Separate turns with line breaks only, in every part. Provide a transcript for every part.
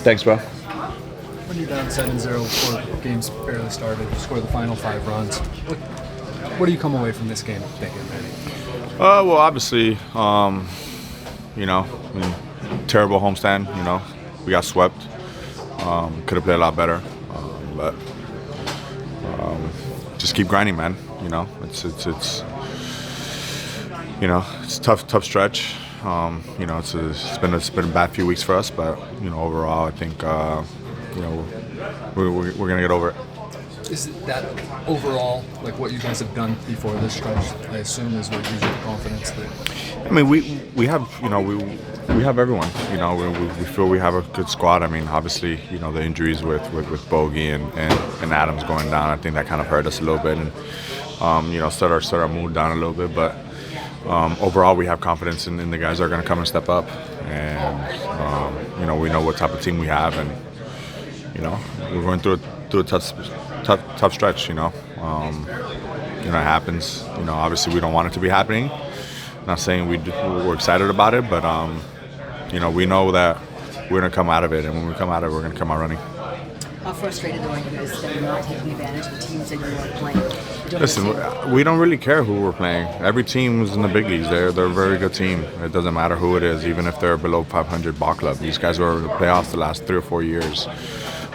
Thanks, bro.
When you're down 7-0 before games barely started, you score the final 5 runs. What do you come away from this game thinking, Manny?
Well, obviously, terrible homestand. We got swept. Could have played a lot better, but just keep grinding, man. It's tough stretch. It's been a bad few weeks for us, but overall, I think we're gonna get over it.
Is that overall like what you guys have done before this stretch? I assume is what gives you the confidence that.
I mean, we have we have everyone. We feel we have a good squad. I mean, obviously, the injuries with Bogey and Adams going down, I think that kind of hurt us a little bit, and start our mood down a little bit. But overall, we have confidence in the guys that are going to come and step up, and we know what type of team we have, and we're going through a tough stretch. It happens. Obviously, we don't want it to be happening. Not saying we're excited about it, but we know that we're gonna come out of it, and when we come out of it, we're gonna come out running.
How frustrated are you guys that you're not taking advantage of the teams that you are playing?
Listen, we don't really care who we're playing. Every team is in the big leagues. They're a very good team. It doesn't matter who it is, even if they're below 500 ball club. These guys were in the playoffs the last 3 or 4 years.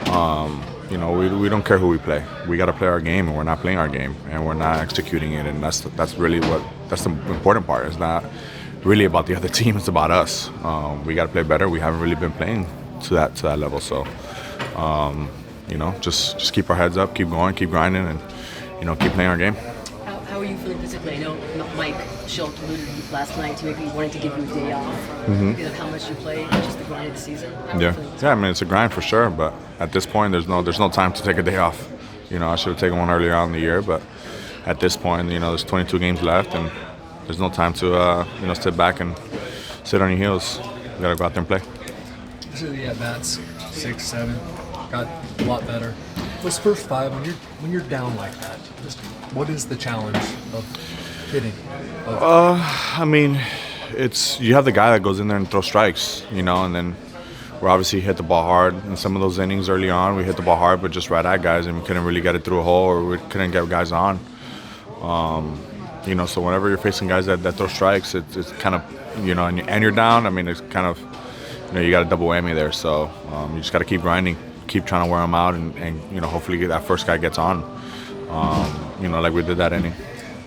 We don't care who we play. We got to play our game, and we're not playing our game, and we're not executing it. And that's really that's the important part. It's not really about the other team. It's about us. We got to play better. We haven't really been playing to that level. So, just keep our heads up, keep going, keep grinding, and keep playing our game.
How are you feeling physically? I know Mike Schultz alluded last night to maybe wanting to give you a day off because of how much you play, just the grind of the season.
Yeah. I mean, it's a grind for sure, but at this point, there's no time to take a day off. I should have taken one earlier on in the year, but at this point, there's 22 games left, and there's no time to sit back and sit on your heels. You gotta go out there and play.
So the at-bats, 6, 7, got a lot better. Those first 5, when you're down like that, what is the challenge of hitting?
I mean, you have the guy that goes in there and throws strikes, and then we obviously hit the ball hard. In some of those innings early on, we hit the ball hard, but just right at guys, and we couldn't really get it through a hole, or we couldn't get guys on. So whenever you're facing guys that throw strikes, it's kind of, and you're down. I mean, it's kind of, you got a double whammy there. So you just got to keep grinding, keep trying to wear them out, and hopefully that first guy gets on. Like we did that inning.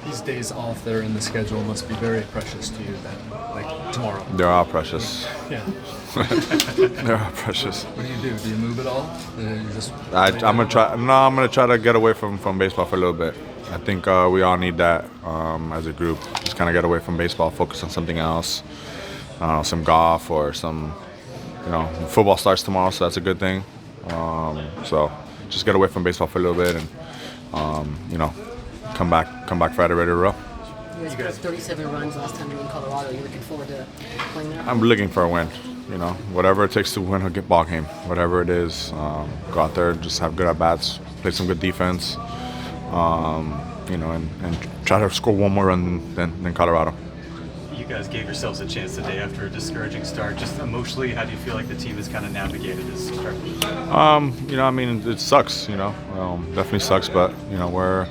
These days off there in the schedule must be very precious to you then, like tomorrow.
They're all precious.
Yeah.
They're all precious.
What do? Do you move at all?
I'm gonna try. No, I'm gonna try to get away from baseball for a little bit. I think we all need that as a group. Just kind of get away from baseball, focus on something else. Some golf or some. Football starts tomorrow, so that's a good thing. So just get away from baseball for a little bit and come back Friday ready to roll.
You guys scored 37 runs last time you were in Colorado. Are you looking forward to playing that?
I'm looking for a win. Whatever it takes to win a ball game, whatever it is, go out there, just have good at bats, play some good defense, and try to score one more run than Colorado.
You guys gave yourselves a chance today after a discouraging start. Just emotionally, how do you feel like the team has kind of navigated this start?
I mean, it sucks. Definitely sucks, but we're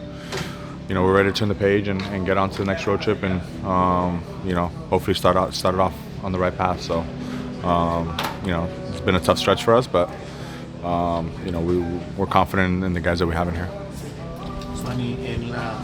ready to turn the page and get on to the next road trip, and hopefully start it off on the right path. So it's been a tough stretch for us, but we're confident in the guys that we have in here.
Manny, en la